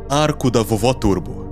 Arco da Vovó Turbo.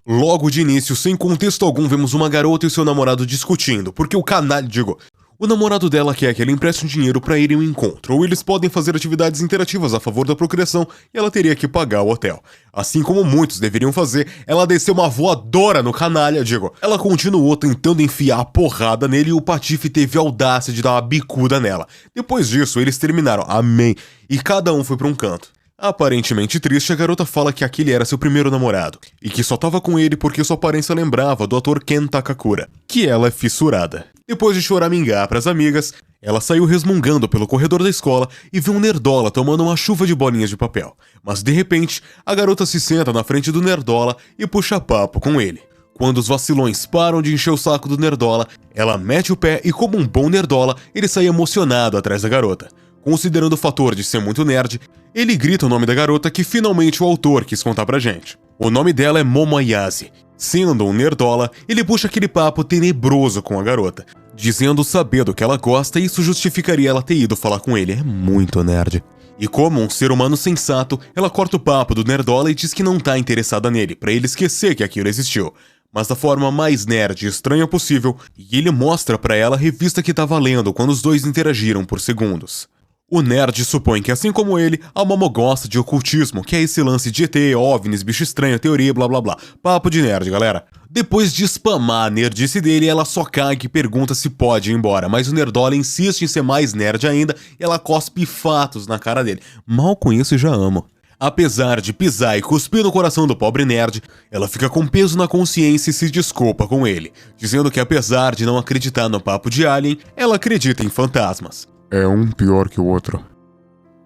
Logo de início, sem contexto algum, vemos uma garota e seu namorado discutindo, porque o namorado dela quer que ela empreste um dinheiro pra ir em um encontro, ou eles podem fazer atividades interativas a favor da procriação e ela teria que pagar o hotel. Assim como muitos deveriam fazer, ela desceu uma voadora no canalha, ela continuou tentando enfiar a porrada nele e o patife teve a audácia de dar uma bicuda nela. Depois disso, eles terminaram, amém, e cada um foi pra um canto. Aparentemente triste, a garota fala que aquele era seu primeiro namorado, e que só tava com ele porque sua aparência lembrava do ator Ken Takakura, que ela é fissurada. Depois de choramingar pras amigas, ela saiu resmungando pelo corredor da escola e viu um nerdola tomando uma chuva de bolinhas de papel. Mas de repente, a garota se senta na frente do nerdola e puxa papo com ele. Quando os vacilões param de encher o saco do nerdola, ela mete o pé e, como um bom nerdola, ele sai emocionado atrás da garota. Considerando o fator de ser muito nerd, ele grita o nome da garota que finalmente o autor quis contar pra gente. O nome dela é Momo Ayase. Sendo um nerdola, ele puxa aquele papo tenebroso com a garota, dizendo saber do que ela gosta e isso justificaria ela ter ido falar com ele. É muito nerd. E como um ser humano sensato, ela corta o papo do nerdola e diz que não tá interessada nele, pra ele esquecer que aquilo existiu. Mas da forma mais nerd e estranha possível, e ele mostra pra ela a revista que tava lendo quando os dois interagiram por segundos. O nerd supõe que, assim como ele, a Momo gosta de ocultismo, que é esse lance de ET, OVNIs, bicho estranho, teoria, blá blá blá. Papo de nerd, galera. Depois de spamar a nerdice dele, ela só caga e pergunta se pode ir embora, mas o nerdola insiste em ser mais nerd ainda e ela cospe fatos na cara dele. Mal conheço e já amo. Apesar de pisar e cuspir no coração do pobre nerd, ela fica com peso na consciência e se desculpa com ele, dizendo que apesar de não acreditar no papo de alien, ela acredita em fantasmas. É um pior que o outro.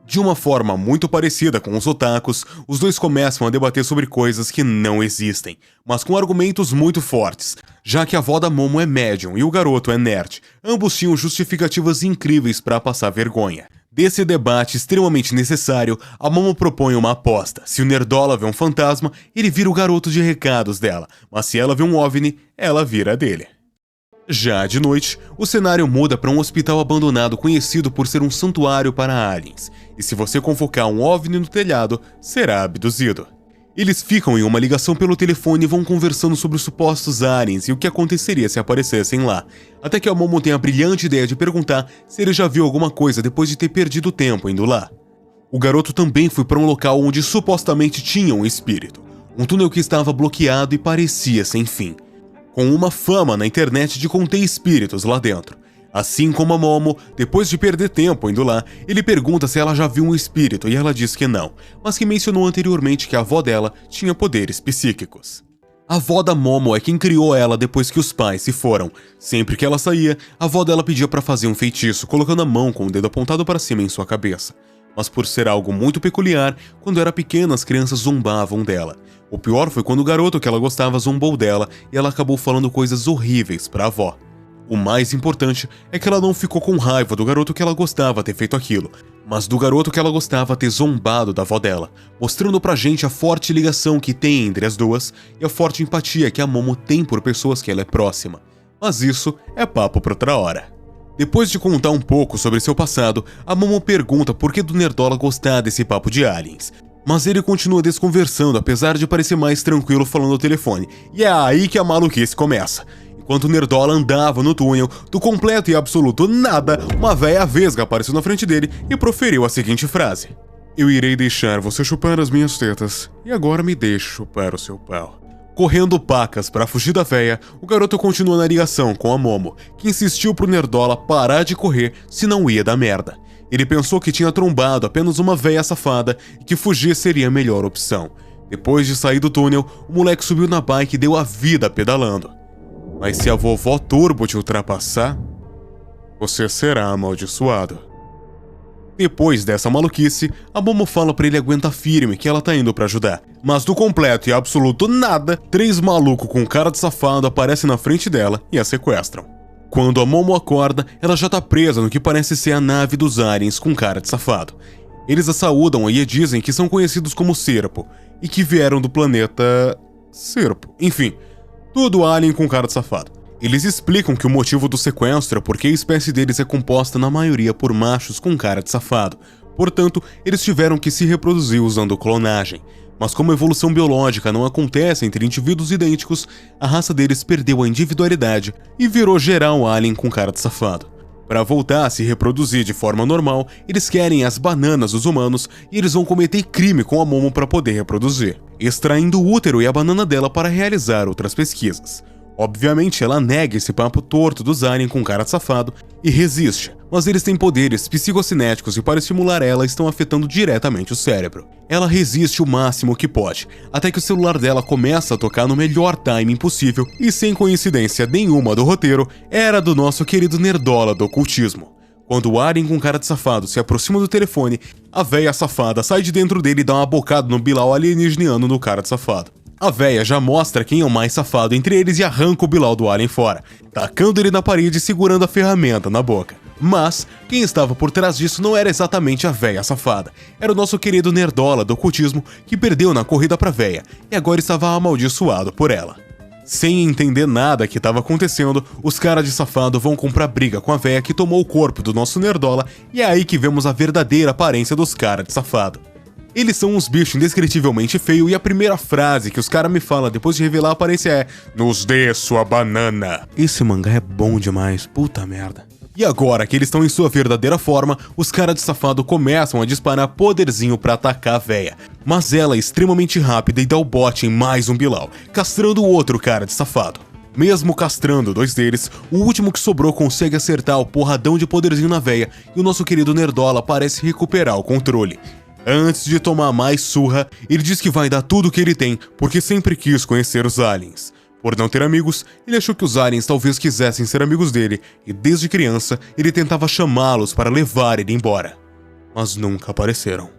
De uma forma muito parecida com os otakus, os dois começam a debater sobre coisas que não existem, mas com argumentos muito fortes, já que a avó da Momo é médium e o garoto é nerd. Ambos tinham justificativas incríveis para passar vergonha. Desse debate extremamente necessário, a Momo propõe uma aposta. Se o nerdola vê um fantasma, ele vira o garoto de recados dela, mas se ela vê um OVNI, ela vira dele. Já de noite, o cenário muda para um hospital abandonado conhecido por ser um santuário para aliens, e se você convocar um OVNI no telhado, será abduzido. Eles ficam em uma ligação pelo telefone e vão conversando sobre os supostos aliens e o que aconteceria se aparecessem lá, até que a Momo tem a brilhante ideia de perguntar se ele já viu alguma coisa depois de ter perdido tempo indo lá. O garoto também foi para um local onde supostamente tinha um espírito, um túnel que estava bloqueado e parecia sem fim, com uma fama na internet de conter espíritos lá dentro. Assim como a Momo, depois de perder tempo indo lá, ele pergunta se ela já viu um espírito e ela diz que não, mas que mencionou anteriormente que a avó dela tinha poderes psíquicos. A avó da Momo é quem criou ela depois que os pais se foram. Sempre que ela saía, a avó dela pedia para fazer um feitiço, colocando a mão com o dedo apontado para cima em sua cabeça. Mas por ser algo muito peculiar, quando era pequena as crianças zombavam dela. O pior foi quando o garoto que ela gostava zombou dela e ela acabou falando coisas horríveis pra avó. O mais importante é que ela não ficou com raiva do garoto que ela gostava ter feito aquilo, mas do garoto que ela gostava ter zombado da avó dela, mostrando pra gente a forte ligação que tem entre as duas e a forte empatia que a Momo tem por pessoas que ela é próxima. Mas isso é papo pra outra hora. Depois de contar um pouco sobre seu passado, a Momo pergunta por que do nerdola gostar desse papo de aliens. Mas ele continua desconversando, apesar de parecer mais tranquilo falando ao telefone. E é aí que a maluquice começa. Enquanto o nerdola andava no túnel, do completo e absoluto nada, uma véia vesga apareceu na frente dele e proferiu a seguinte frase: "Eu irei deixar você chupar as minhas tetas, e agora me deixe chupar o seu pau." Correndo pacas para fugir da véia, o garoto continua na ligação com a Momo, que insistiu pro nerdola parar de correr, senão ia dar merda. Ele pensou que tinha trombado apenas uma véia safada e que fugir seria a melhor opção. Depois de sair do túnel, o moleque subiu na bike e deu a vida pedalando. Mas se a vovó Turbo te ultrapassar, você será amaldiçoado. Depois dessa maluquice, a Momo fala pra ele aguentar firme que ela tá indo pra ajudar. Mas do completo e absoluto nada, 3 malucos com cara de safado aparecem na frente dela e a sequestram. Quando a Momo acorda, ela já tá presa no que parece ser a nave dos aliens com cara de safado. Eles a saúdam e dizem que são conhecidos como Serpo, e que vieram do planeta... Serpo. Enfim, tudo alien com cara de safado. Eles explicam que o motivo do sequestro é porque a espécie deles é composta na maioria por machos com cara de safado, Portanto, eles tiveram que se reproduzir usando clonagem. Mas como a evolução biológica não acontece entre indivíduos idênticos, a raça deles perdeu a individualidade e virou geral alien com cara de safado. Para voltar a se reproduzir de forma normal, eles querem as bananas dos humanos e eles vão cometer crime com a Momo para poder reproduzir, extraindo o útero e a banana dela para realizar outras pesquisas. Obviamente, ela nega esse papo torto dos aliens com cara de safado e resiste, mas eles têm poderes psicocinéticos e para estimular ela estão afetando diretamente o cérebro. Ela resiste o máximo que pode, até que o celular dela começa a tocar no melhor timing possível e sem coincidência nenhuma do roteiro, era do nosso querido nerdola do ocultismo. Quando o alien com cara de safado se aproxima do telefone, a véia safada sai de dentro dele e dá uma bocada no Bilal alienígeniano no cara de safado. A véia já mostra quem é o mais safado entre eles e arranca o Bilal do alien fora, tacando ele na parede e segurando a ferramenta na boca. Mas, quem estava por trás disso não era exatamente a véia safada, era o nosso querido nerdola do ocultismo que perdeu na corrida pra véia e agora estava amaldiçoado por ela. Sem entender nada que estava acontecendo, os caras de safado vão comprar briga com a véia que tomou o corpo do nosso nerdola e é aí que vemos a verdadeira aparência dos caras de safado. Eles são uns bichos indescritivelmente feios e a primeira frase que os caras me falam depois de revelar a aparência é "Nos dê sua banana". Esse mangá é bom demais, puta merda. E agora que eles estão em sua verdadeira forma, os caras de safado começam a disparar poderzinho pra atacar a véia. Mas ela é extremamente rápida e dá o bote em mais um Bilal, castrando o outro cara de safado. Mesmo castrando dois deles, o último que sobrou consegue acertar o porradão de poderzinho na véia e o nosso querido nerdola parece recuperar o controle. Antes de tomar mais surra, ele diz que vai dar tudo o que ele tem, porque sempre quis conhecer os aliens. Por não ter amigos, ele achou que os aliens talvez quisessem ser amigos dele, e desde criança ele tentava chamá-los para levar ele embora. Mas nunca apareceram.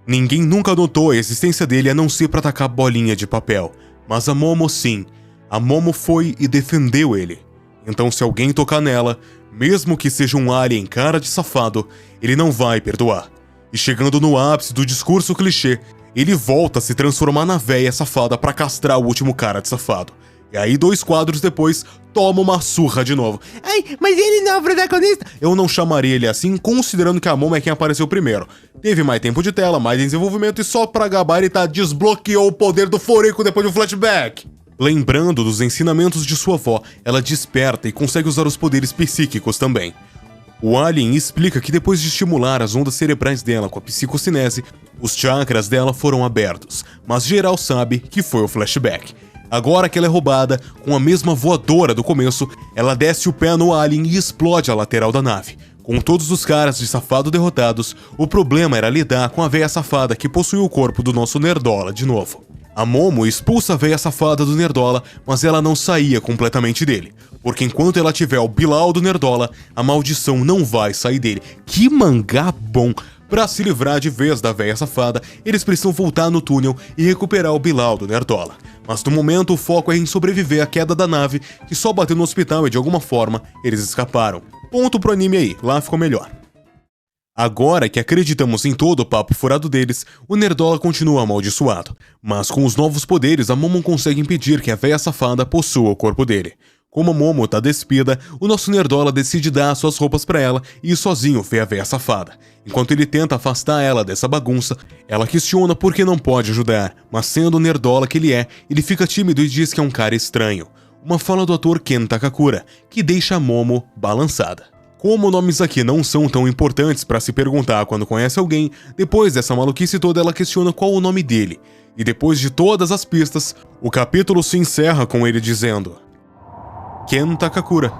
Ninguém nunca notou a existência dele a não ser para atacar bolinha de papel, mas a Momo sim. A Momo foi e defendeu ele. Então se alguém tocar nela, mesmo que seja um alien cara de safado, ele não vai perdoar. E chegando no ápice do discurso clichê, ele volta a se transformar na véia safada pra castrar o último cara de safado. E aí 2 quadros depois, toma uma surra de novo. Ai, mas ele não é o protagonista. Eu não chamaria ele assim, considerando que a Momo é quem apareceu primeiro. Teve mais tempo de tela, mais desenvolvimento e só pra gabaritar desbloqueou o poder do Forico depois do flashback. Lembrando dos ensinamentos de sua avó, ela desperta e consegue usar os poderes psíquicos também. O alien explica que depois de estimular as ondas cerebrais dela com a psicocinese, os chakras dela foram abertos, mas geral sabe que foi o flashback. Agora que ela é roubada, com a mesma voadora do começo, ela desce o pé no alien e explode a lateral da nave. Com todos os caras de safado derrotados, o problema era lidar com a véia safada que possuiu o corpo do nosso nerdola de novo. A Momo expulsa a véia safada do nerdola, mas ela não saía completamente dele, porque enquanto ela tiver o Bilal do nerdola, a maldição não vai sair dele. Que mangá bom! Pra se livrar de vez da véia safada, eles precisam voltar no túnel e recuperar o Bilal do nerdola. Mas no momento o foco é em sobreviver à queda da nave, que só bateu no hospital e de alguma forma eles escaparam. Ponto pro anime aí, lá ficou melhor. Agora que acreditamos em todo o papo furado deles, o nerdola continua amaldiçoado. Mas com os novos poderes, a Momo consegue impedir que a véia safada possua o corpo dele. Como a Momo tá despida, o nosso nerdola decide dar suas roupas pra ela e ir sozinho ver a véia safada. Enquanto ele tenta afastar ela dessa bagunça, ela questiona por que não pode ajudar, mas sendo o nerdola que ele é, ele fica tímido e diz que é um cara estranho. Uma fala do ator Ken Takakura, que deixa a Momo balançada. Como nomes aqui não são tão importantes pra se perguntar quando conhece alguém, depois dessa maluquice toda ela questiona qual o nome dele. E depois de todas as pistas, o capítulo se encerra com ele dizendo: Ken Takakura.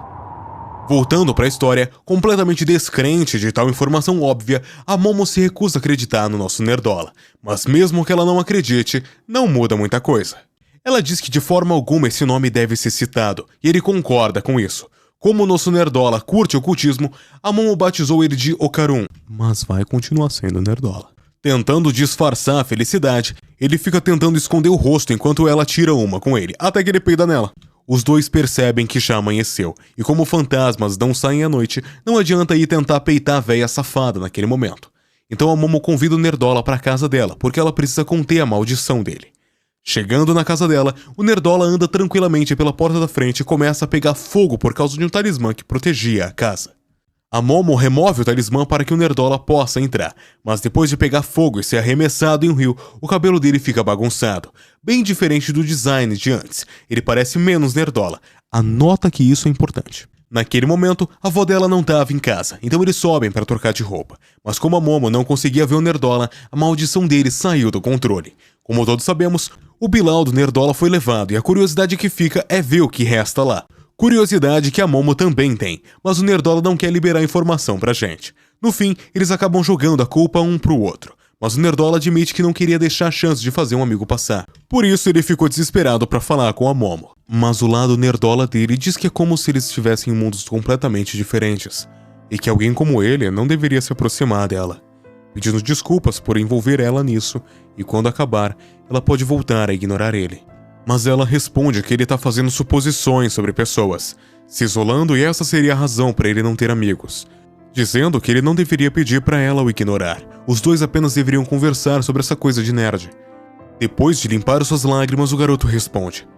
Voltando pra história, completamente descrente de tal informação óbvia, a Momo se recusa a acreditar no nosso nerdola. Mas mesmo que ela não acredite, não muda muita coisa. Ela diz que de forma alguma esse nome deve ser citado, e ele concorda com isso. Como o nosso nerdola curte ocultismo, a Momo batizou ele de Okarun, mas vai continuar sendo nerdola. Tentando disfarçar a felicidade, ele fica tentando esconder o rosto enquanto ela tira uma com ele, até que ele peida nela. Os dois percebem que já amanheceu, e como fantasmas não saem à noite, não adianta ir tentar peitar a véia safada naquele momento. Então a Momo convida o nerdola pra casa dela, porque ela precisa conter a maldição dele. Chegando na casa dela, o nerdola anda tranquilamente pela porta da frente e começa a pegar fogo por causa de um talismã que protegia a casa. A Momo remove o talismã para que o Nerdola possa entrar, mas depois de pegar fogo e ser arremessado em um rio, o cabelo dele fica bagunçado, bem diferente do design de antes. Ele parece menos Nerdola. Anota que isso é importante. Naquele momento, a avó dela não estava em casa, então eles sobem para trocar de roupa. Mas como a Momo não conseguia ver o Nerdola, a maldição dele saiu do controle. Como todos sabemos, o Bilal do Nerdola foi levado e a curiosidade que fica é ver o que resta lá. Curiosidade que a Momo também tem, mas o Nerdola não quer liberar informação pra gente. No fim, eles acabam jogando a culpa um pro outro, mas o Nerdola admite que não queria deixar a chance de fazer um amigo passar. Por isso ele ficou desesperado pra falar com a Momo. Mas o lado Nerdola dele diz que é como se eles estivessem em mundos completamente diferentes, e que alguém como ele não deveria se aproximar dela, pedindo desculpas por envolver ela nisso, e quando acabar, ela pode voltar a ignorar ele. Mas ela responde que ele tá fazendo suposições sobre pessoas, se isolando, e essa seria a razão para ele não ter amigos, dizendo que ele não deveria pedir para ela o ignorar. Os dois apenas deveriam conversar sobre essa coisa de nerd. Depois de limpar suas lágrimas, o garoto responde: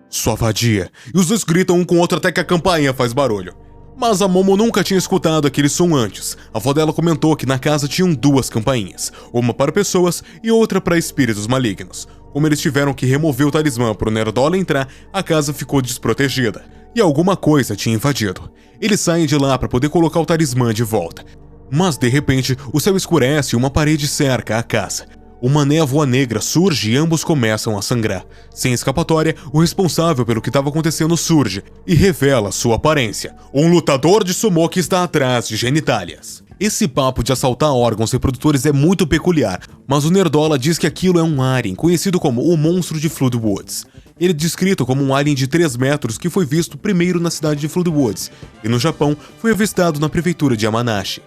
"Sua vadia", e os dois gritam um com o outro até que a campainha faz barulho. Mas a Momo nunca tinha escutado aquele som antes. A avó dela comentou que na casa tinham duas campainhas, uma para pessoas e outra para espíritos malignos. Como eles tiveram que remover o talismã para o Nerdola entrar, a casa ficou desprotegida, e alguma coisa tinha invadido. Eles saem de lá para poder colocar o talismã de volta. Mas de repente, o céu escurece e uma parede cerca a casa. Uma névoa negra surge e ambos começam a sangrar. Sem escapatória, o responsável pelo que estava acontecendo surge e revela sua aparência: um lutador de sumô que está atrás de genitálias. Esse papo de assaltar órgãos reprodutores é muito peculiar, mas o Nerdola diz que aquilo é um alien, conhecido como o Monstro de Floodwoods. Ele é descrito como um alien de 3 metros que foi visto primeiro na cidade de Floodwoods, e no Japão foi avistado na prefeitura de Yamanashi.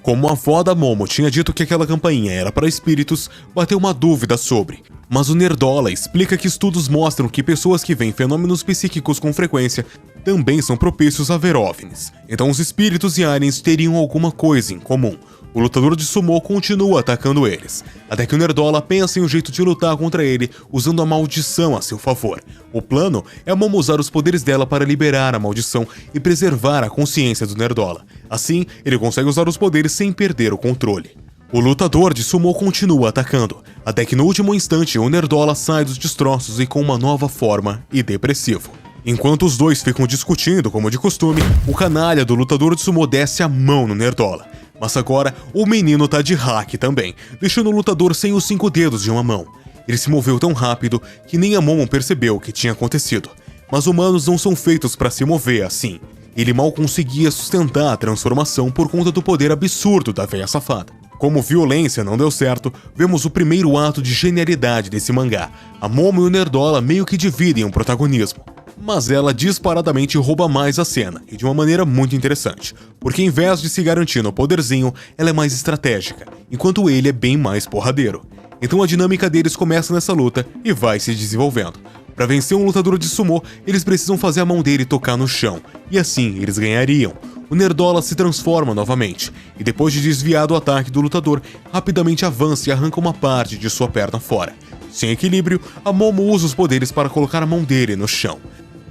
Como a avó da Momo tinha dito que aquela campainha era para espíritos, bateu uma dúvida sobre. Mas o Nerdola explica que estudos mostram que pessoas que veem fenômenos psíquicos com frequência também são propícios a ver OVNIs. Então os espíritos e aliens teriam alguma coisa em comum. O lutador de sumô continua atacando eles, até que o Nerdola pensa em um jeito de lutar contra ele, usando a maldição a seu favor. O plano é a Momo usar os poderes dela para liberar a maldição e preservar a consciência do Nerdola. Assim, ele consegue usar os poderes sem perder o controle. O lutador de sumô continua atacando, até que no último instante o Nerdola sai dos destroços e com uma nova forma e depressivo. Enquanto os dois ficam discutindo como de costume, o canalha do lutador de sumô desce a mão no Nerdola. Mas agora, o menino tá de hack também, deixando o lutador sem os 5 dedos de uma mão. Ele se moveu tão rápido que nem a Momo percebeu o que tinha acontecido. Mas humanos não são feitos para se mover assim. Ele mal conseguia sustentar a transformação por conta do poder absurdo da véia safada. Como violência não deu certo, vemos o primeiro ato de genialidade desse mangá. A Momo e o Nerdola meio que dividem o protagonismo. Mas ela disparadamente rouba mais a cena, e de uma maneira muito interessante, porque em vez de se garantir no poderzinho, ela é mais estratégica, enquanto ele é bem mais porradeiro. Então a dinâmica deles começa nessa luta e vai se desenvolvendo. Para vencer um lutador de sumô, eles precisam fazer a mão dele tocar no chão, e assim eles ganhariam. O Nerdola se transforma novamente, e depois de desviar do ataque do lutador, rapidamente avança e arranca uma parte de sua perna fora. Sem equilíbrio, a Momo usa os poderes para colocar a mão dele no chão.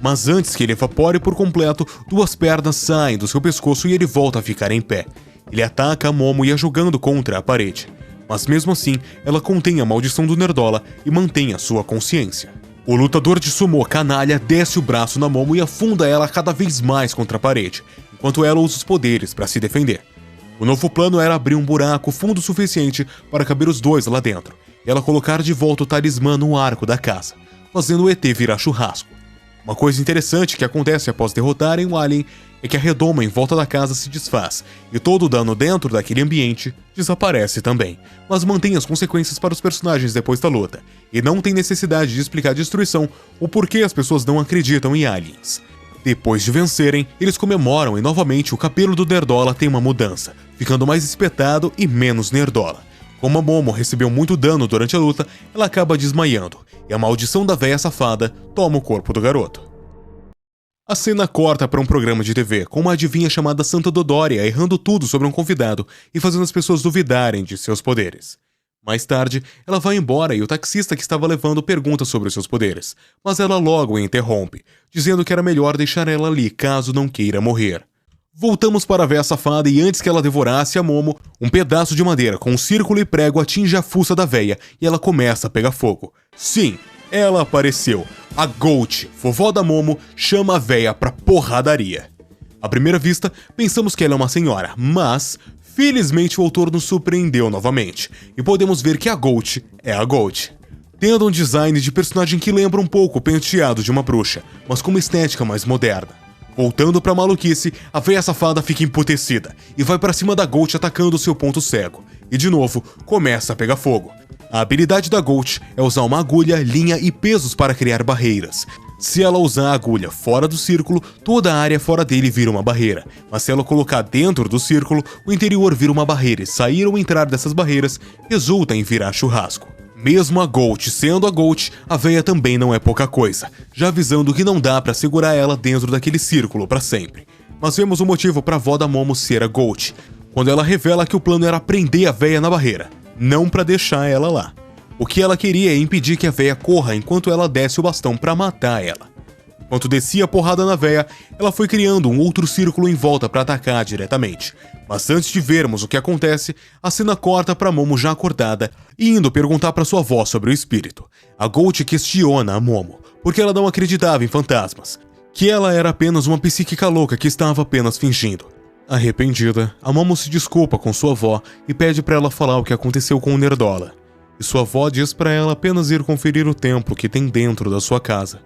Mas antes que ele evapore por completo, 2 pernas saem do seu pescoço e ele volta a ficar em pé. Ele ataca a Momo e a jogando contra a parede. Mas mesmo assim, ela contém a maldição do Nerdola e mantém a sua consciência. O lutador de sumô canalha desce o braço na Momo e afunda ela cada vez mais contra a parede, enquanto ela usa os poderes para se defender. O novo plano era abrir um buraco fundo o suficiente para caber os dois lá dentro, e ela colocar de volta o talismã no arco da casa, fazendo o ET virar churrasco. Uma coisa interessante que acontece após derrotarem o alien é que a redoma em volta da casa se desfaz, e todo o dano dentro daquele ambiente desaparece também, mas mantém as consequências para os personagens depois da luta, e não tem necessidade de explicar a destruição ou por que as pessoas não acreditam em aliens. Depois de vencerem, eles comemoram e novamente o cabelo do Nerdola tem uma mudança, ficando mais espetado e menos Nerdola. Como a Momo recebeu muito dano durante a luta, ela acaba desmaiando, e a maldição da véia safada toma o corpo do garoto. A cena corta para um programa de TV, com uma adivinha chamada Santa Dodória errando tudo sobre um convidado e fazendo as pessoas duvidarem de seus poderes. Mais tarde, ela vai embora e o taxista que estava levando pergunta sobre os seus poderes, mas ela logo a interrompe, dizendo que era melhor deixar ela ali caso não queira morrer. Voltamos para a véia safada e antes que ela devorasse a Momo, um pedaço de madeira com um círculo e prego atinge a fuça da véia e ela começa a pegar fogo. Sim, ela apareceu. A Gold, vovó da Momo, chama a véia pra porradaria. À primeira vista, pensamos que ela é uma senhora, mas felizmente o autor nos surpreendeu novamente e podemos ver que a Gold é a Gold. Tendo um design de personagem que lembra um pouco o penteado de uma bruxa, mas com uma estética mais moderna. Voltando pra maluquice, a véia safada fica emputecida e vai pra cima da Gold atacando o seu ponto cego. E de novo, começa a pegar fogo. A habilidade da Gold é usar uma agulha, linha e pesos para criar barreiras. Se ela usar a agulha fora do círculo, toda a área fora dele vira uma barreira. Mas se ela colocar dentro do círculo, o interior vira uma barreira e sair ou entrar dessas barreiras resulta em virar churrasco. Mesmo a Gold sendo a Gold, a véia também não é pouca coisa, já avisando que não dá pra segurar ela dentro daquele círculo pra sempre. Mas vemos o motivo pra avó da Momo ser a Gold, quando ela revela que o plano era prender a véia na barreira, não pra deixar ela lá. O que ela queria é impedir que a véia corra enquanto ela desce o bastão pra matar ela. Enquanto descia a porrada na véia, ela foi criando um outro círculo em volta pra atacar diretamente. Mas antes de vermos o que acontece, a cena corta pra Momo já acordada e indo perguntar pra sua avó sobre o espírito. A Gold questiona a Momo, porque ela não acreditava em fantasmas, que ela era apenas uma psíquica louca que estava apenas fingindo. Arrependida, a Momo se desculpa com sua avó e pede pra ela falar o que aconteceu com o Nerdola. E sua avó diz pra ela apenas ir conferir o templo que tem dentro da sua casa.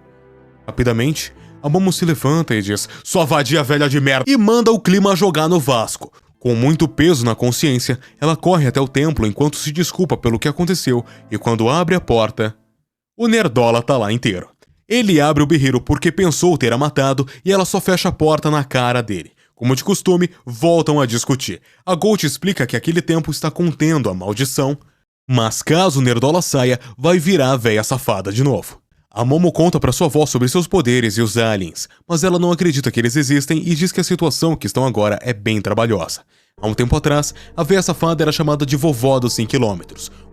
Rapidamente, a Momo se levanta e diz, sua vadia velha de merda, e manda o clima jogar no Vasco. Com muito peso na consciência, ela corre até o templo enquanto se desculpa pelo que aconteceu, e quando abre a porta, o Nerdola tá lá inteiro. Ele abre o berreiro porque pensou ter a matado e ela só fecha a porta na cara dele. Como de costume, voltam a discutir. A Gold explica que aquele templo está contendo a maldição, mas caso o Nerdola saia, vai virar a véia safada de novo. A Momo conta pra sua avó sobre seus poderes e os aliens, mas ela não acredita que eles existem e diz que a situação que estão agora é bem trabalhosa. Há um tempo atrás, a véia safada era chamada de vovó dos 5 km,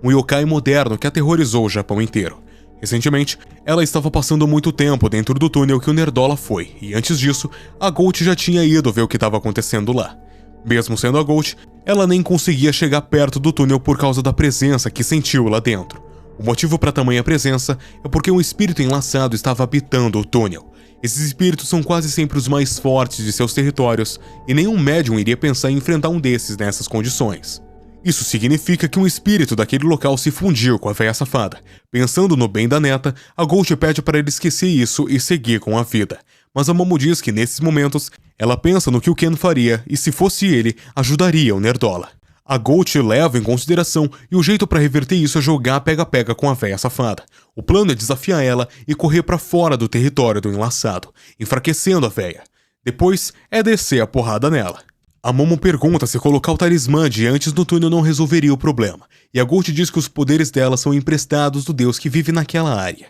um yokai moderno que aterrorizou o Japão inteiro. Recentemente, ela estava passando muito tempo dentro do túnel que o Nerdola foi, e antes disso, a Gold já tinha ido ver o que estava acontecendo lá. Mesmo sendo a Gold, ela nem conseguia chegar perto do túnel por causa da presença que sentiu lá dentro. O motivo para tamanha presença é porque um espírito enlaçado estava habitando o túnel. Esses espíritos são quase sempre os mais fortes de seus territórios, e nenhum médium iria pensar em enfrentar um desses nessas condições. Isso significa que um espírito daquele local se fundiu com a véia safada. Pensando no bem da neta, a Gold pede para ele esquecer isso e seguir com a vida. Mas a Momo diz que nesses momentos, ela pensa no que o Ken faria e se fosse ele, ajudaria o Nerdola. A Gold leva em consideração e o jeito pra reverter isso é jogar pega-pega com a véia safada. O plano é desafiar ela e correr pra fora do território do enlaçado, enfraquecendo a véia. Depois é descer a porrada nela. A Momo pergunta se colocar o talismã de antes no túnel não resolveria o problema, e a Gold diz que os poderes dela são emprestados do deus que vive naquela área.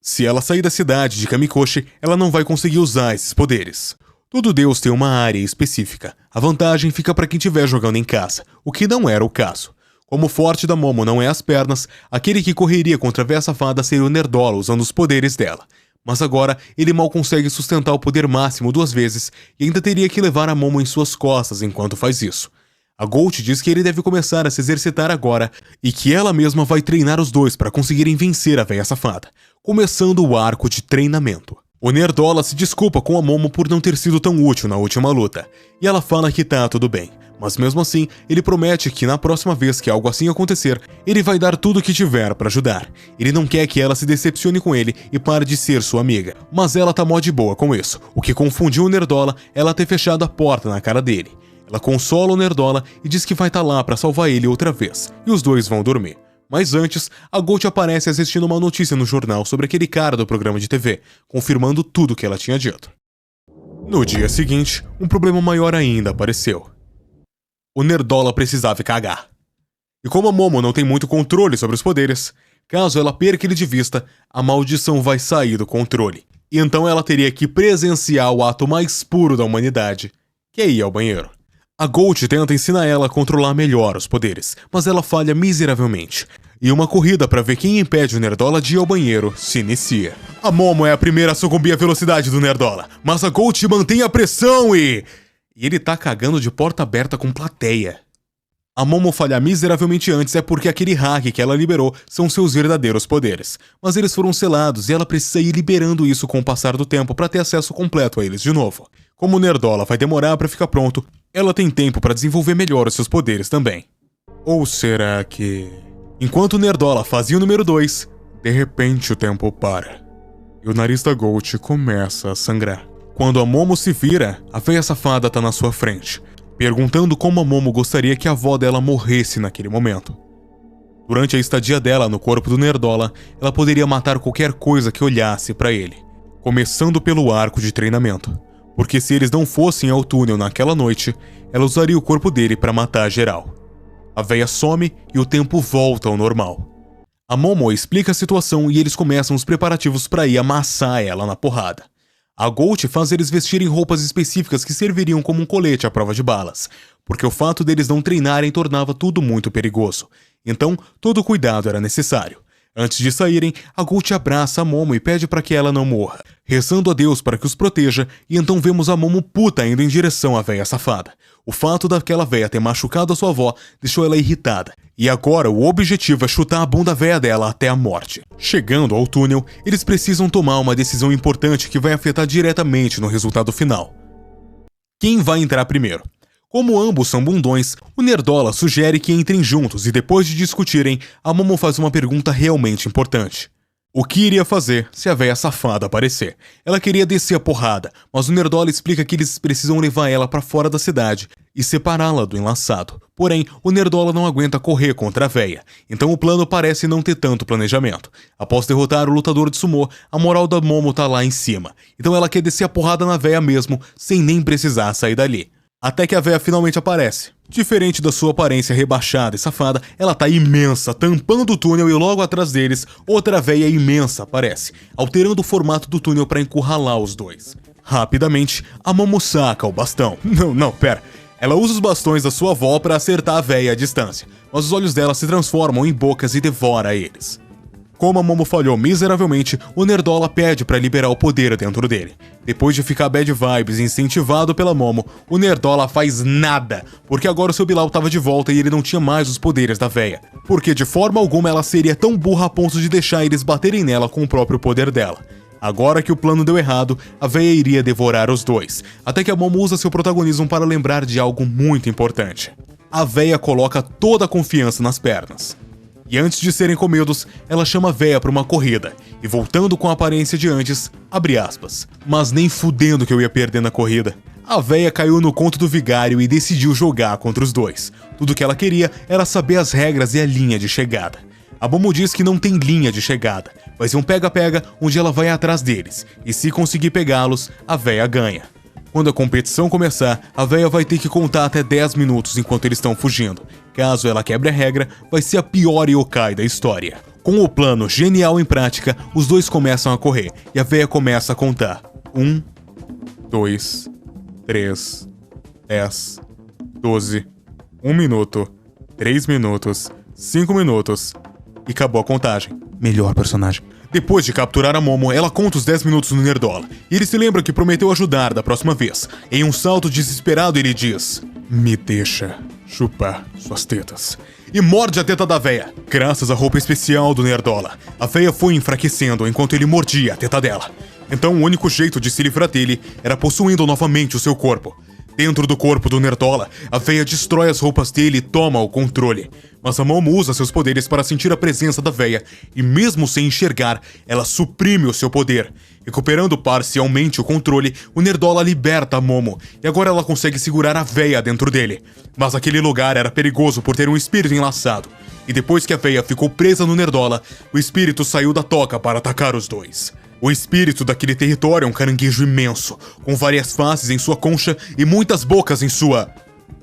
Se ela sair da cidade de Kamikoshi, ela não vai conseguir usar esses poderes. Todo deus tem uma área específica. A vantagem fica para quem estiver jogando em casa, o que não era o caso. Como o forte da Momo não é as pernas, aquele que correria contra a véia safada seria o Nerdola usando os poderes dela. Mas agora, ele mal consegue sustentar o poder máximo 2 vezes e ainda teria que levar a Momo em suas costas enquanto faz isso. A Gold diz que ele deve começar a se exercitar agora e que ela mesma vai treinar os dois para conseguirem vencer a véia safada, começando o arco de treinamento. O Nerdola se desculpa com a Momo por não ter sido tão útil na última luta, e ela fala que tá tudo bem, mas mesmo assim, ele promete que na próxima vez que algo assim acontecer, ele vai dar tudo o que tiver pra ajudar. Ele não quer que ela se decepcione com ele e pare de ser sua amiga, mas ela tá mó de boa com isso, o que confundiu o Nerdola ela ter fechado a porta na cara dele. Ela consola o Nerdola e diz que vai tá lá pra salvar ele outra vez, e os dois vão dormir. Mas antes, a Gold aparece assistindo uma notícia no jornal sobre aquele cara do programa de TV, confirmando tudo que ela tinha dito. No dia seguinte, um problema maior ainda apareceu. O Nerdola precisava cagar. E como a Momo não tem muito controle sobre os poderes, caso ela perca ele de vista, a maldição vai sair do controle. E então ela teria que presenciar o ato mais puro da humanidade, que é ir ao banheiro. A Gold tenta ensinar ela a controlar melhor os poderes, mas ela falha miseravelmente. E uma corrida para ver quem impede o Nerdola de ir ao banheiro se inicia. A Momo é a primeira a sucumbir à velocidade do Nerdola, mas a Gold mantém a pressão e E ele tá cagando de porta aberta com plateia. A Momo falhar miseravelmente antes é porque aquele hack que ela liberou são seus verdadeiros poderes. Mas eles foram selados e ela precisa ir liberando isso com o passar do tempo para ter acesso completo a eles de novo. Como o Nerdola vai demorar para ficar pronto, ela tem tempo para desenvolver melhor os seus poderes também. Ou será que... Enquanto o Nerdola fazia o número 2, de repente o tempo para. E o nariz da Gold começa a sangrar. Quando a Momo se vira, a véia safada tá na sua frente, perguntando como a Momo gostaria que a avó dela morresse naquele momento. Durante a estadia dela no corpo do Nerdola, ela poderia matar qualquer coisa que olhasse pra ele, começando pelo arco de treinamento, porque se eles não fossem ao túnel naquela noite, ela usaria o corpo dele pra matar geral. A véia some e o tempo volta ao normal. A Momo explica a situação e eles começam os preparativos pra ir amassar ela na porrada. A Gold faz eles vestirem roupas específicas que serviriam como um colete à prova de balas, porque o fato deles não treinarem tornava tudo muito perigoso. Então, todo cuidado era necessário. Antes de saírem, a Gold abraça a Momo e pede para que ela não morra, rezando a Deus para que os proteja, e então vemos a Momo puta indo em direção à véia safada. O fato daquela véia ter machucado a sua avó deixou ela irritada, e agora o objetivo é chutar a bunda véia dela até a morte. Chegando ao túnel, eles precisam tomar uma decisão importante que vai afetar diretamente no resultado final. Quem vai entrar primeiro? Como ambos são bundões, o Nerdola sugere que entrem juntos e depois de discutirem, a Momo faz uma pergunta realmente importante. O que iria fazer se a véia safada aparecer? Ela queria descer a porrada, mas o Nerdola explica que eles precisam levar ela pra fora da cidade e separá-la do enlaçado. Porém, o Nerdola não aguenta correr contra a véia, então o plano parece não ter tanto planejamento. Após derrotar o lutador de sumô, a moral da Momo tá lá em cima, então ela quer descer a porrada na véia mesmo, sem nem precisar sair dali. Até que a véia finalmente aparece. Diferente da sua aparência rebaixada e safada, ela tá imensa, tampando o túnel, e logo atrás deles, outra véia imensa aparece, alterando o formato do túnel para encurralar os dois. Rapidamente, a Momo saca o bastão. Não, pera. Ela usa os bastões da sua avó para acertar a véia à distância, mas os olhos dela se transformam em bocas e devora eles. Como a Momo falhou miseravelmente, o Nerdola pede para liberar o poder dentro dele. Depois de ficar bad vibes e incentivado pela Momo, o Nerdola faz nada, porque agora o seu Bilal estava de volta e ele não tinha mais os poderes da véia. Porque de forma alguma ela seria tão burra a ponto de deixar eles baterem nela com o próprio poder dela. Agora que o plano deu errado, a véia iria devorar os dois, até que a Momo usa seu protagonismo para lembrar de algo muito importante. A véia coloca toda a confiança nas pernas. E antes de serem comidos, ela chama a véia pra uma corrida, e voltando com a aparência de antes, abre aspas. Mas nem fudendo que eu ia perder na corrida. A véia caiu no conto do vigário e decidiu jogar contra os dois. Tudo que ela queria era saber as regras e a linha de chegada. A Momo diz que não tem linha de chegada, vai ser um pega-pega onde ela vai atrás deles, e se conseguir pegá-los, a véia ganha. Quando a competição começar, a véia vai ter que contar até 10 minutos enquanto eles estão fugindo. Caso ela quebre a regra, vai ser a pior yokai da história. Com o plano genial em prática, os dois começam a correr, e a véia começa a contar. 1, 2, 3, 10, 12, 1 minuto, 3 minutos, 5 minutos, e acabou a contagem. Melhor personagem. Depois de capturar a Momo, ela conta os 10 minutos no Nerdola, e ele se lembra que prometeu ajudar da próxima vez. Em um salto desesperado, ele diz: me deixa chupar suas tetas. E morde a teta da véia. Graças à roupa especial do Nerdola, a véia foi enfraquecendo enquanto ele mordia a teta dela. Então o único jeito de se livrar dele era possuindo novamente o seu corpo. Dentro do corpo do Nerdola, a véia destrói as roupas dele e toma o controle. Mas a Momo usa seus poderes para sentir a presença da véia, e mesmo sem enxergar, ela suprime o seu poder. Recuperando parcialmente o controle, o Nerdola liberta a Momo, e agora ela consegue segurar a véia dentro dele. Mas aquele lugar era perigoso por ter um espírito enlaçado, e depois que a véia ficou presa no Nerdola, o espírito saiu da toca para atacar os dois. O espírito daquele território é um caranguejo imenso, com várias faces em sua concha e muitas bocas em sua...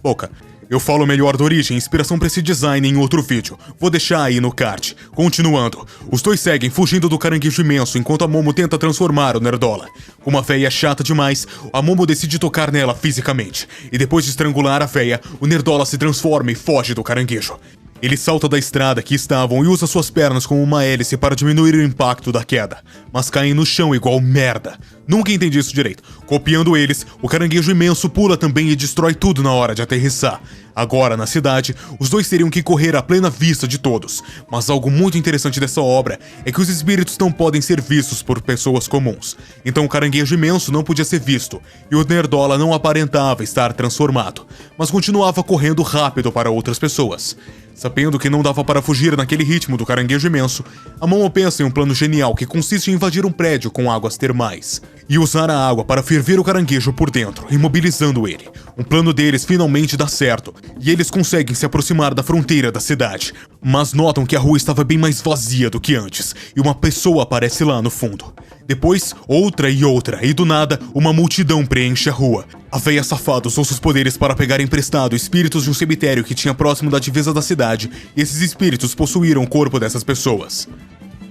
boca. Eu falo melhor da origem e inspiração para esse design em outro vídeo. Vou deixar aí no card. Continuando, os dois seguem fugindo do caranguejo imenso enquanto a Momo tenta transformar o Nerdola. Como a véia é chata demais, a Momo decide tocar nela fisicamente. E depois de estrangular a véia, o Nerdola se transforma e foge do caranguejo. Ele salta da estrada que estavam e usa suas pernas como uma hélice para diminuir o impacto da queda, mas caem no chão igual merda. Nunca entendi isso direito. Copiando eles, o caranguejo imenso pula também e destrói tudo na hora de aterrissar. Agora, na cidade, os dois teriam que correr à plena vista de todos. Mas algo muito interessante dessa obra é que os espíritos não podem ser vistos por pessoas comuns. Então o caranguejo imenso não podia ser visto, e o Nerdola não aparentava estar transformado, mas continuava correndo rápido para outras pessoas. Sabendo que não dava para fugir naquele ritmo do caranguejo imenso, a Momo pensa em um plano genial que consiste em invadir um prédio com águas termais e usar a água para ferver o caranguejo por dentro, imobilizando ele. Um plano deles finalmente dá certo, e eles conseguem se aproximar da fronteira da cidade, mas notam que a rua estava bem mais vazia do que antes, e uma pessoa aparece lá no fundo. Depois, outra, e do nada, uma multidão preenche a rua. A véia safada usou seus poderes para pegar emprestado espíritos de um cemitério que tinha próximo da divisa da cidade, e esses espíritos possuíram o corpo dessas pessoas.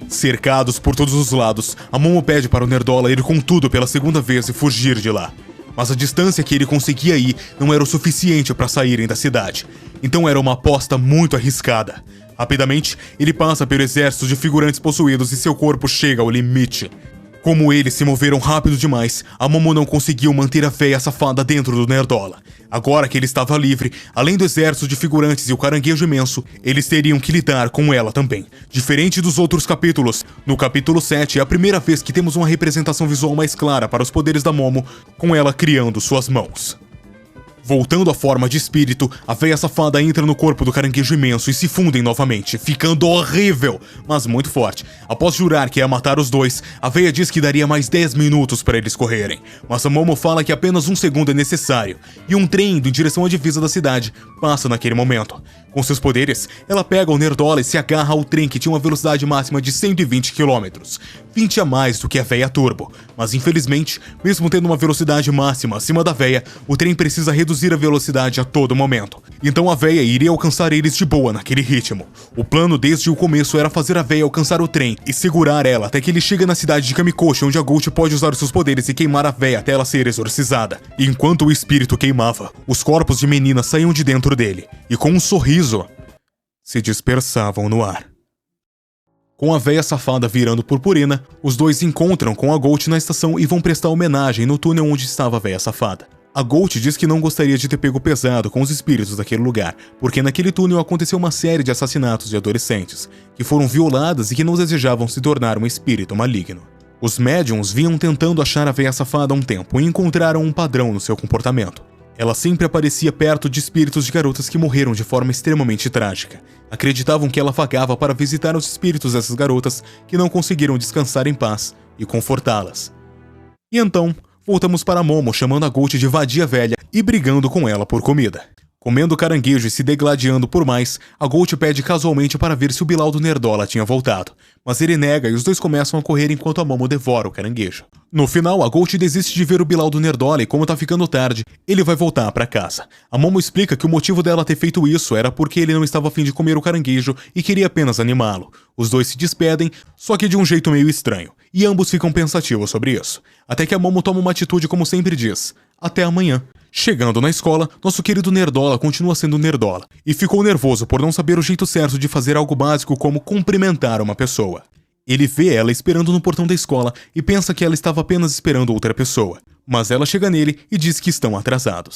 Cercados por todos os lados, a Momo pede para o Nerdola ir com tudo pela segunda vez e fugir de lá. Mas a distância que ele conseguia ir não era o suficiente para saírem da cidade, então era uma aposta muito arriscada. Rapidamente, ele passa pelo exército de figurantes possuídos e seu corpo chega ao limite. Como eles se moveram rápido demais, a Momo não conseguiu manter a véia safada dentro do Nerdola. Agora que ele estava livre, além do exército de figurantes e o caranguejo imenso, eles teriam que lidar com ela também. Diferente dos outros capítulos, no capítulo 7 é a primeira vez que temos uma representação visual mais clara para os poderes da Momo, com ela criando suas mãos. Voltando à forma de espírito, a véia safada entra no corpo do caranguejo imenso e se fundem novamente, ficando horrível, mas muito forte. Após jurar que ia matar os dois, a véia diz que daria mais 10 minutos para eles correrem, mas a Momo fala que apenas 1 segundo é necessário, e um trem indo em direção à divisa da cidade passa naquele momento. Com seus poderes, ela pega o Nerdola e se agarra ao trem que tinha uma velocidade máxima de 120 km, 20 a mais do que a véia Turbo. Mas infelizmente, mesmo tendo uma velocidade máxima acima da véia, o trem precisa reduzir a velocidade a todo momento. Então a véia iria alcançar eles de boa naquele ritmo. O plano desde o começo era fazer a véia alcançar o trem e segurar ela até que ele chega na cidade de Kamikoshi, onde a Gold pode usar os seus poderes e queimar a véia até ela ser exorcizada. E enquanto o espírito queimava, os corpos de meninas saíam de dentro dele, e com um sorriso, se dispersavam no ar. Com a véia safada virando purpurina, os dois encontram com a Gold na estação e vão prestar homenagem no túnel onde estava a véia safada. A Gold diz que não gostaria de ter pego pesado com os espíritos daquele lugar, porque naquele túnel aconteceu uma série de assassinatos de adolescentes, que foram violadas e que não desejavam se tornar um espírito maligno. Os médiums vinham tentando achar a véia safada há um tempo e encontraram um padrão no seu comportamento. Ela sempre aparecia perto de espíritos de garotas que morreram de forma extremamente trágica. Acreditavam que ela vagava para visitar os espíritos dessas garotas que não conseguiram descansar em paz e confortá-las. E então, voltamos para Momo chamando a Gold de vadia velha e brigando com ela por comida. Comendo caranguejo e se degladiando por mais, a Gold pede casualmente para ver se o Bilal do Nerdola tinha voltado, mas ele nega e os dois começam a correr enquanto a Momo devora o caranguejo. No final, a Gold desiste de ver o Bilal do Nerdola e como tá ficando tarde, ele vai voltar para casa. A Momo explica que o motivo dela ter feito isso era porque ele não estava a fim de comer o caranguejo e queria apenas animá-lo. Os dois se despedem, só que de um jeito meio estranho, e ambos ficam pensativos sobre isso. Até que a Momo toma uma atitude como sempre diz: até amanhã. Chegando na escola, nosso querido Nerdola continua sendo Nerdola, e ficou nervoso por não saber o jeito certo de fazer algo básico como cumprimentar uma pessoa. Ele vê ela esperando no portão da escola e pensa que ela estava apenas esperando outra pessoa, mas ela chega nele e diz que estão atrasados.